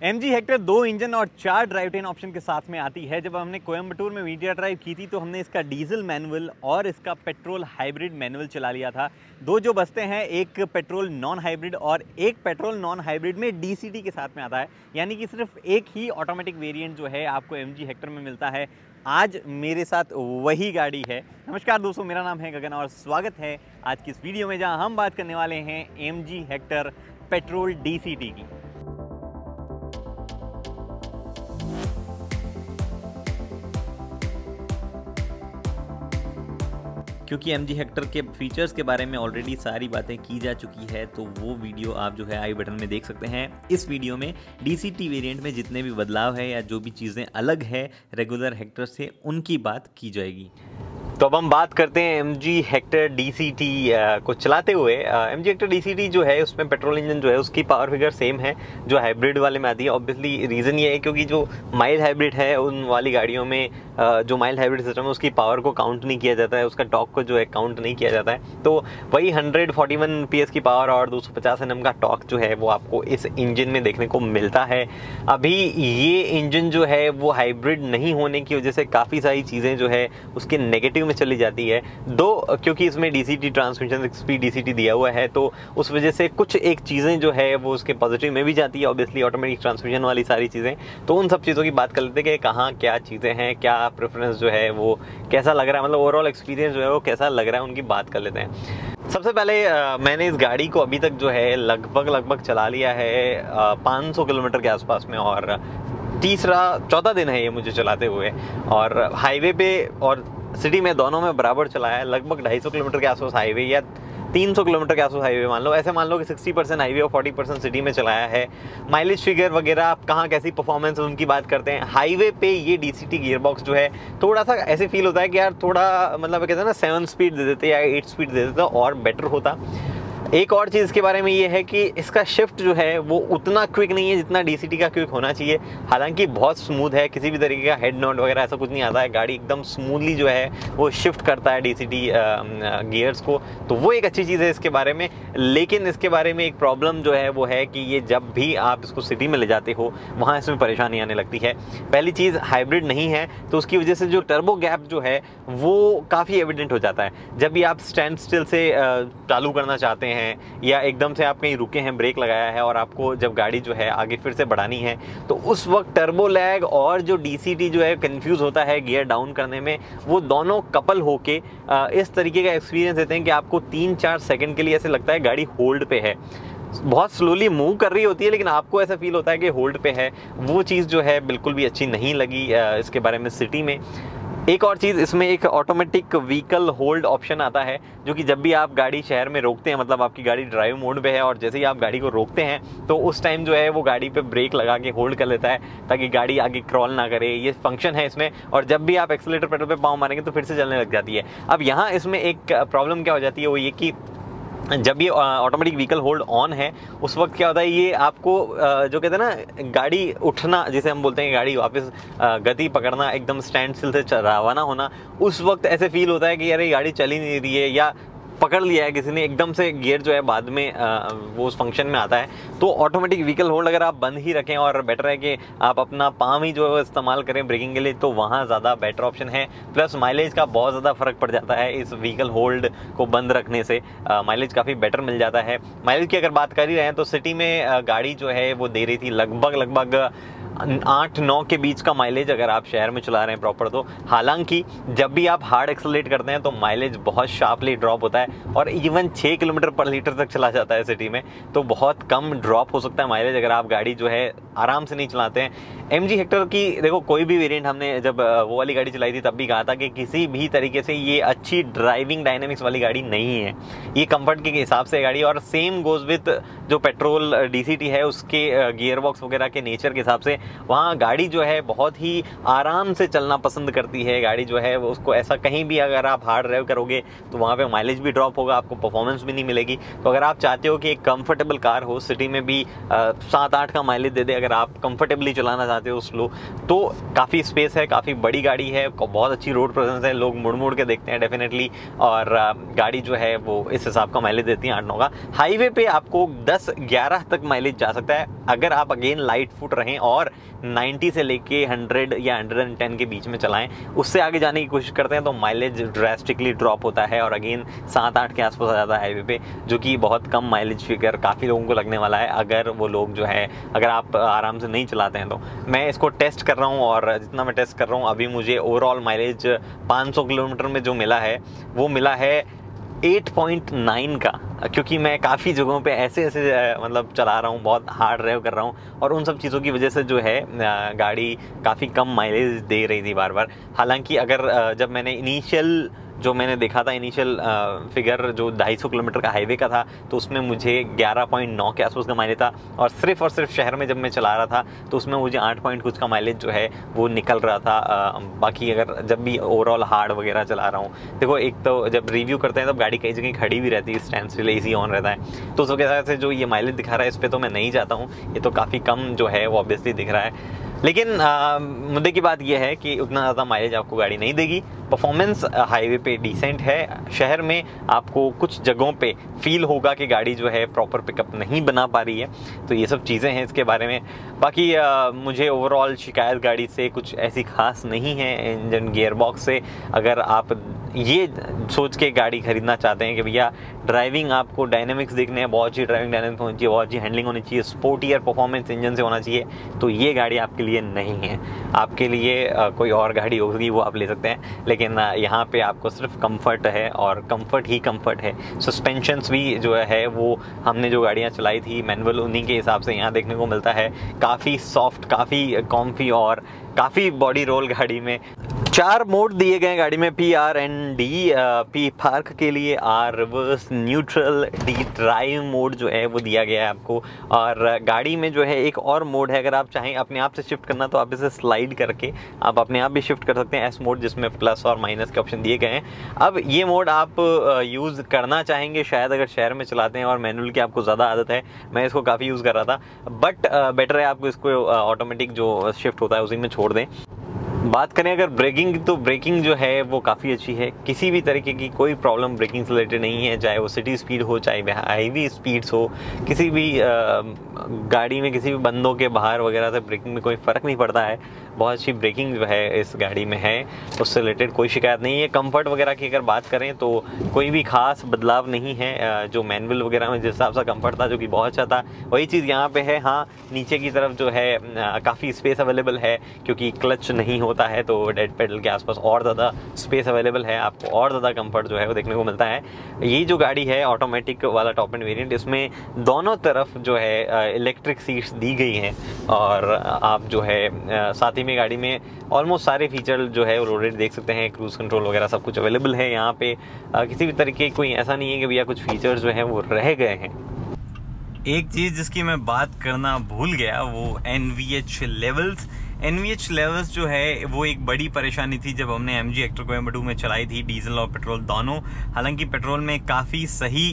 MG Hector 2 engine और 4 drive train option के साथ में आती है। जब हमने कोयम्बटूर में वीडियो ड्राइव की थी तो हमने इसका डीजल मैनुअल और इसका पेट्रोल हाइब्रिड मैनुअल चला लिया था। दो जो बसते हैं, एक पेट्रोल नॉन हाइब्रिड और एक पेट्रोल नॉन हाइब्रिड में DCT के साथ में आता है, यानी कि सिर्फ एक ही ऑटोमेटिक वेरिएंट जो है आपको MG हेक्टर में मिलता है। आज मेरे साथ वही गाड़ी है। नमस्कार दोस्तों, मेरा नाम है गगन और स्वागत है आज की इस वीडियो में, जहां हम बात करने वाले हैं MG हेक्टर पेट्रोल DCT की। क्योंकि MG हेक्टर के फीचर्स के बारे में ऑलरेडी सारी बातें की जा चुकी है, तो वो वीडियो आप जो है आई बटन में देख सकते हैं। इस वीडियो में DCT वेरिएंट में जितने भी बदलाव है या जो भी चीज़ें अलग है रेगुलर हेक्टर से, उनकी बात की जाएगी। तो अब हम बात करते हैं MG हेक्टर DCT को चलाते हुए। MG हेक्टर DCT जो है उसमें पेट्रोल इंजन जो है उसकी पावर फिगर सेम है जो हाइब्रिड वाले में आती है। ऑब्वियसली रीज़न ये है क्योंकि जो माइल्ड हाइब्रिड है उन वाली गाड़ियों में जो माइल्ड हाइब्रिड सिस्टम है उसकी पावर को काउंट नहीं किया जाता है, उसका टॉर्क को जो है काउंट नहीं किया जाता है। तो वही 141 PS की पावर और 250 Nm का टॉर्क जो है वो आपको इस इंजन में देखने को मिलता है। अभी ये इंजन जो है वो हाइब्रिड नहीं होने की वजह से काफ़ी सारी चीज़ें जो है उसके नेगेटिव में चली जाती है। दो क्योंकि इसमें DCT ट्रांसमिशन स्पीड DCT दिया हुआ है, तो उस वजह से कुछ एक चीज़ें जो है वो उसके पॉजिटिव में भी जाती है, ऑब्वियसली ऑटोमेटिक ट्रांसमिशन वाली सारी चीज़ें। तो उन सब चीज़ों की बात कर लेते हैं कि कहाँ क्या चीज़ें हैं, क्या प्रेफरेंस जो है वो कैसा लग रहा है, मतलब ओवरऑल एक्सपीरियंस जो है वो कैसा लग रहा है, उनकी बात कर लेते हैं। सबसे पहले मैंने इस गाड़ी को अभी तक जो है लगभग चला लिया है 500 किलोमीटर के आसपास में, और चौथा दिन है ये मुझे चलाते हुए। और हाईवे पे और सिटी में दोनों में बराबर चलाया है। लगभग 250 किलोमीटर के आसपास हाईवे या 300 किलोमीटर के आसपास हाईवे मान लो, ऐसे मान लो कि 60% हाईवे और 40% सिटी में चलाया है। माइलेज फिगर वगैरह आप कहाँ कैसी परफॉर्मेंस है उनकी बात करते हैं। हाईवे पे ये DCT गियर बॉक्स जो है थोड़ा सा ऐसे फील होता है कि यार थोड़ा मतलब कहते हैं ना 7 स्पीड दे देते या 8 स्पीड दे देते और बेटर होता। एक और चीज़ के बारे में ये है कि इसका शिफ्ट जो है वो उतना क्विक नहीं है जितना DCT का क्विक होना चाहिए। हालांकि बहुत स्मूथ है, किसी भी तरीके का हेड नॉट वगैरह ऐसा कुछ नहीं आता है। गाड़ी एकदम स्मूथली जो है वो शिफ्ट करता है DCT गियर्स को, तो वो एक अच्छी चीज़ है इसके बारे में। लेकिन इसके बारे में एक प्रॉब्लम जो है वो है कि ये जब भी आप इसको सिटी में ले जाते हो वहाँ इसमें परेशानी आने लगती है। पहली चीज़, हाइब्रिड नहीं है तो उसकी वजह से जो टर्बो गैप जो है वो काफ़ी एविडेंट हो जाता है। जब भी आप स्टैंड स्टिल से चालू करना चाहते हैं या एकदम से आप कहीं रुके हैं, ब्रेक लगाया है और आपको जब गाड़ी जो है आगे फिर से बढ़ानी है, तो उस वक्त टर्बो लैग और जो DCT जो है कंफ्यूज होता है गियर डाउन करने में। वो दोनों कपल होके इस तरीके का एक्सपीरियंस देते हैं कि आपको 3-4 सेकंड के लिए ऐसे लगता है गाड़ी होल्ड पे है। बहुत स्लोली मूव कर रही होती है लेकिन आपको ऐसा फील होता है कि होल्ड पे है। वो चीज़ जो है बिल्कुल भी अच्छी नहीं लगी इसके बारे में सिटी में। एक और चीज़, इसमें एक ऑटोमेटिक व्हीकल होल्ड ऑप्शन आता है, जो कि जब भी आप गाड़ी शहर में रोकते हैं, मतलब आपकी गाड़ी ड्राइव मोड पे है और जैसे ही आप गाड़ी को रोकते हैं तो उस टाइम जो है वो गाड़ी पे ब्रेक लगा के होल्ड कर लेता है ताकि गाड़ी आगे क्रॉल ना करे। ये फंक्शन है इसमें, और जब भी आप एक्सीलरेटर पेडल पे पाँव मारेंगे तो फिर से चलने लग जाती है। अब यहाँ इसमें एक प्रॉब्लम क्या हो जाती है वो ये कि जब ये ऑटोमेटिक व्हीकल होल्ड ऑन है उस वक्त क्या होता है, ये आपको जो कहते हैं ना गाड़ी उठना, जिसे हम बोलते हैं गाड़ी वापस गति पकड़ना, एकदम स्टैंड स्टिल से रवाना होना, उस वक्त ऐसे फील होता है कि यार ये गाड़ी चल ही नहीं रही है या पकड़ लिया है किसी ने एकदम से गियर जो है बाद में वो उस फंक्शन में आता है। तो ऑटोमेटिक व्हीकल होल्ड अगर आप बंद ही रखें और बेटर है कि आप अपना पाम ही जो है इस्तेमाल करें ब्रेकिंग के लिए, तो वहाँ ज़्यादा बेटर ऑप्शन है। प्लस माइलेज का बहुत ज़्यादा फ़र्क पड़ जाता है इस व्हीकल होल्ड को बंद रखने से। माइलेज काफ़ी बेटर मिल जाता है। माइलेज की अगर बात कर ही रहे हैं तो सिटी में गाड़ी जो है वो दे रही थी लगभग 8-9 के बीच का माइलेज अगर आप शहर में चला रहे हैं प्रॉपर तो। हालांकि जब भी आप हार्ड एक्सेलरेट करते हैं तो माइलेज बहुत शार्पली ड्रॉप होता है और इवन 6 किलोमीटर पर लीटर तक चला जाता है सिटी में, तो बहुत कम ड्रॉप हो सकता है माइलेज अगर आप गाड़ी जो है आराम से नहीं चलाते हैं। MG हेक्टर की देखो कोई भी वेरिएंट, हमने जब वो वाली गाड़ी चलाई थी तब भी कहा था कि किसी भी तरीके से ये अच्छी ड्राइविंग डायनेमिक्स वाली गाड़ी नहीं है, ये कंफर्ट के हिसाब से गाड़ी। और सेम गोज विथ जो पेट्रोल DCT है उसके गियर बॉक्स वगैरह के नेचर के हिसाब से वहाँ गाड़ी जो है बहुत ही आराम से चलना पसंद करती है। गाड़ी जो है उसको ऐसा कहीं भी अगर आप हार्ड ड्राइव करोगे तो वहाँ पे माइलेज भी ड्रॉप होगा, आपको परफॉर्मेंस भी नहीं मिलेगी। तो अगर आप चाहते हो कि एक कंफर्टेबल कार हो, सिटी में भी 7-8 का माइलेज दे दे, अगर आप कंफर्टेबली चलाना चाहते हो स्लो, तो काफ़ी स्पेस है, काफ़ी बड़ी गाड़ी है, बहुत अच्छी रोड प्रेजेंस है, लोग मुड़ मुड़ के देखते हैं डेफिनेटली। और गाड़ी जो है वो इस हिसाब का माइलेज देती है 8-9 का। हाईवे पे आपको 10-11 तक माइलेज जा सकता है अगर आप अगेन लाइट फुट रहें और 90 से लेके 100 या 110 के बीच में चलाएं। उससे आगे जाने की कोशिश करते हैं तो माइलेज ड्रास्टिकली ड्रॉप होता है और अगेन 7-8 के आसपास आ जाता है हाईवे पे, जो कि बहुत कम माइलेज फिगर काफ़ी लोगों को लगने वाला है अगर वो लोग जो है, अगर आप आराम से नहीं चलाते हैं। तो मैं इसको टेस्ट कर रहा हूँ और जितना मैं टेस्ट कर रहा हूँ अभी मुझे ओवरऑल माइलेज 500 किलोमीटर में जो मिला है वो मिला है 8.9 का, क्योंकि मैं काफ़ी जगहों पे ऐसे मतलब चला रहा हूँ, बहुत हार्ड ड्राइव कर रहा हूँ और उन सब चीज़ों की वजह से जो है गाड़ी काफ़ी कम माइलेज दे रही थी बार बार। हालांकि अगर जब मैंने इनिशियल जो मैंने देखा था इनिशियल फिगर जो 250 किलोमीटर का हाईवे का था, तो उसमें मुझे 11.9 के आसपास का माइलेज था और सिर्फ शहर में जब मैं चला रहा था तो उसमें मुझे 8 पॉइंट कुछ का माइलेज जो है वो निकल रहा था। बाकी अगर जब भी ओवरऑल हार्ड वगैरह चला रहा हूँ, देखो एक तो जब रिव्यू करते हैं तब गाड़ी कई जगह खड़ी भी रहती है, स्टैंड स्टिल एसी ऑन रहता है, तो उस वजह से जो ये माइलेज दिखा रहा है इस पर तो मैं नहीं जाता हूँ, ये तो काफ़ी कम जो है वो ऑब्वियसली दिख रहा है। लेकिन मुद्दे की बात यह है कि उतना ज़्यादा माइलेज आपको गाड़ी नहीं देगी। परफॉर्मेंस हाईवे पे डिसेंट है, शहर में आपको कुछ जगहों पे फील होगा कि गाड़ी जो है प्रॉपर पिकअप नहीं बना पा रही है, तो ये सब चीज़ें हैं इसके बारे में। बाकी मुझे ओवरऑल शिकायत गाड़ी से कुछ ऐसी खास नहीं है इंजन गियर बॉक्स से। अगर आप ये सोच के गाड़ी खरीदना चाहते हैं कि भैया ड्राइविंग आपको डायनेमिक्स देखने हैं, बहुत अच्छी ड्राइविंग डायनेमिक्स होनी चाहिए, बहुत अच्छी हैंडलिंग होनी चाहिए, स्पोर्टियर परफॉर्मेंस इंजन से होना चाहिए, तो ये गाड़ी आपके लिए नहीं है। आपके लिए कोई और गाड़ी होगी वो आप ले सकते हैं, लेकिन यहाँ पे आपको सिर्फ कंफर्ट है और कंफर्ट ही कंफर्ट है। सस्पेंशंस भी जो है वो हमने जो गाड़ियाँ चलाई थी मैनुअल उन्हीं के हिसाब से यहाँ देखने को मिलता है, काफ़ी सॉफ्ट, काफ़ी कॉम्फी और काफ़ी बॉडी रोल गाड़ी में। 4 मोड दिए गए गाड़ी में, PR and D। P park के लिए, R reverse, neutral, D drive mode जो है वो दिया गया है आपको। और गाड़ी में जो है एक और मोड है, अगर आप चाहें अपने आप से शिफ्ट करना तो आप इसे स्लाइड करके आप अपने आप भी शिफ्ट कर सकते हैं, S मोड, जिसमें प्लस और माइनस के ऑप्शन दिए गए हैं। अब ये मोड आप यूज़ करना चाहेंगे शायद अगर शहर में चलाते हैं और मैनुअल की आपको ज़्यादा आदत है, मैं इसको काफ़ी यूज़ कर रहा था, बट बेटर है आपको इसको ऑटोमेटिक जो शिफ्ट होता है उसी में छोड़ दें। बात करें अगर ब्रेकिंग, तो ब्रेकिंग जो है वो काफ़ी अच्छी है, किसी भी तरीके की कोई प्रॉब्लम ब्रेकिंग से रिलेटेड नहीं है, चाहे वो सिटी स्पीड हो, चाहे हाईवे स्पीड्स हो, किसी भी गाड़ी में किसी भी बंदों के बाहर वगैरह से ब्रेकिंग में कोई फ़र्क नहीं पड़ता है। बहुत अच्छी ब्रेकिंग जो है इस गाड़ी में है, उससे रिलेटेड कोई शिकायत नहीं है। कंफर्ट वगैरह की अगर बात करें तो कोई भी खास बदलाव नहीं है, जो मैनुअल वगैरह में जिस हिसाब से कंफर्ट था जो कि बहुत अच्छा था वही चीज़ यहाँ पे है। हाँ, नीचे की तरफ जो है काफ़ी स्पेस अवेलेबल है, क्योंकि क्लच नहीं होता है तो डेड पेडल के आसपास और ज़्यादा स्पेस अवेलेबल है, आपको और ज़्यादा कंफर्ट जो है वो देखने को मिलता है। ये जो गाड़ी है ऑटोमेटिक वाला टॉप एंड वेरिएंट, इसमें दोनों तरफ जो है इलेक्ट्रिक सीट्स दी गई हैं और आप जो है साथ ही में गाड़ी में ऑलमोस्ट सारे फीचर जो है वो ऑलरेडी देख सकते हैं, क्रूज कंट्रोल वगैरह सब कुछ अवेलेबल है यहाँ पे। किसी भी तरीके कोई ऐसा नहीं है कि भैया कुछ फीचर्स जो हैं वो रह गए हैं। एक चीज़ जिसकी मैं बात करना भूल गया वो NVH लेवल्स। NVH लेवल्स जो है वो एक बड़ी परेशानी थी जब हमने MG हेक्टर कोयम्बटूर में चलाई थी, डीजल और पेट्रोल दोनों। हालांकि पेट्रोल में काफ़ी सही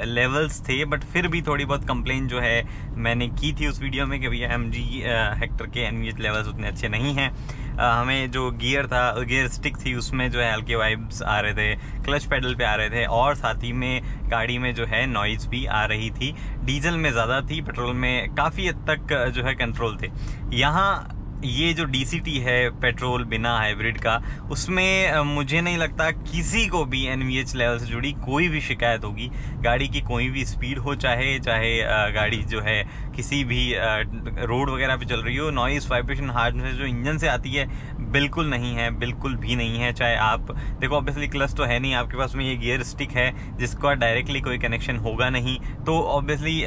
लेवल्स थे, बट फिर भी थोड़ी बहुत कंप्लेन जो है मैंने की थी उस वीडियो में कि भैया MG हेक्टर के NVH लेवल्स उतने अच्छे नहीं हैं। हमें जो गियर था, गियर स्टिक थी, उसमें जो है हल्के वाइब्स आ रहे थे, क्लच पेडल पे आ रहे थे और साथ ही में गाड़ी में जो है नॉइज़ भी आ रही थी। डीजल में ज़्यादा थी, पेट्रोल में काफ़ी हद तक जो है कंट्रोल थे। यहाँ ये जो DCT है पेट्रोल बिना हाइब्रिड का, उसमें मुझे नहीं लगता किसी को भी NVH लेवल से जुड़ी कोई भी शिकायत होगी। गाड़ी की कोई भी स्पीड हो, चाहे गाड़ी जो है किसी भी रोड वगैरह पे चल रही हो, नॉइज़, वाइब्रेशन, हार्डनेस जो इंजन से आती है बिल्कुल नहीं है, बिल्कुल भी नहीं है। चाहे आप देखो, ऑब्वियसली क्लच तो है नहीं आपके पास में, ये गियर स्टिक है जिसका डायरेक्टली कोई कनेक्शन होगा नहीं, तो ऑब्वियसली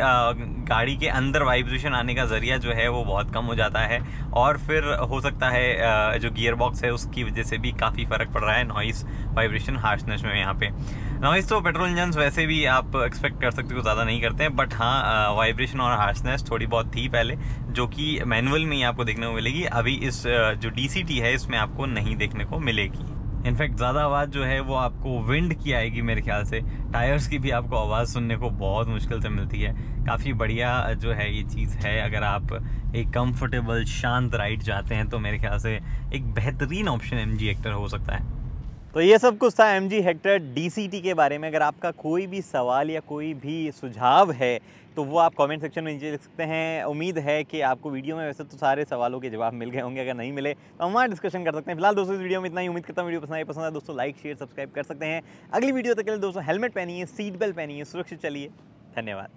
गाड़ी के अंदर वाइब्रेशन आने का जरिया जो है वो बहुत कम हो जाता है और फिर हो सकता है जो गियर बॉक्स है उसकी वजह से भी काफ़ी फ़र्क पड़ रहा है नॉइज़, वाइब्रेशन, हार्शनेस में। यहाँ पे नॉइज़ तो पेट्रोल इंजन वैसे भी आप एक्सपेक्ट कर सकते हो ज़्यादा नहीं करते हैं, बट हाँ वाइब्रेशन और हार्शनेस थोड़ी बहुत थी पहले, जो कि मैनुअल में ही आपको देखने को मिलेगी। अभी इस जो DCT है इसमें आपको नहीं देखने को मिलेगी। इनफैक्ट ज़्यादा आवाज़ जो है वो आपको विंड की आएगी मेरे ख्याल से, टायर्स की भी आपको आवाज़ सुनने को बहुत मुश्किल से मिलती है। काफ़ी बढ़िया जो है ये चीज़ है। अगर आप एक कंफर्टेबल शांत राइड चाहते हैं तो मेरे ख्याल से एक बेहतरीन ऑप्शन MG हेक्टर हो सकता है। तो ये सब कुछ था MG हेक्टर DCT के बारे में। अगर आपका कोई भी सवाल या कोई भी सुझाव है तो वो आप कमेंट सेक्शन में नीचे लिख सकते हैं। उम्मीद है कि आपको वीडियो में वैसे तो सारे सवालों के जवाब मिल गए होंगे, अगर नहीं मिले तो हम वहाँ डिस्कशन कर सकते हैं। फिलहाल दोस्तों इस वीडियो में इतना ही। उम्मीद करता हूँ वीडियो पसंद आए दोस्तों, लाइक शेयर सब्सक्राइब कर सकते हैं। अगली वीडियो तक के लिए दोस्तों हेलमेट पहनिए, सीट बेल्ट पहनिए, सुरक्षित चलिए। धन्यवाद।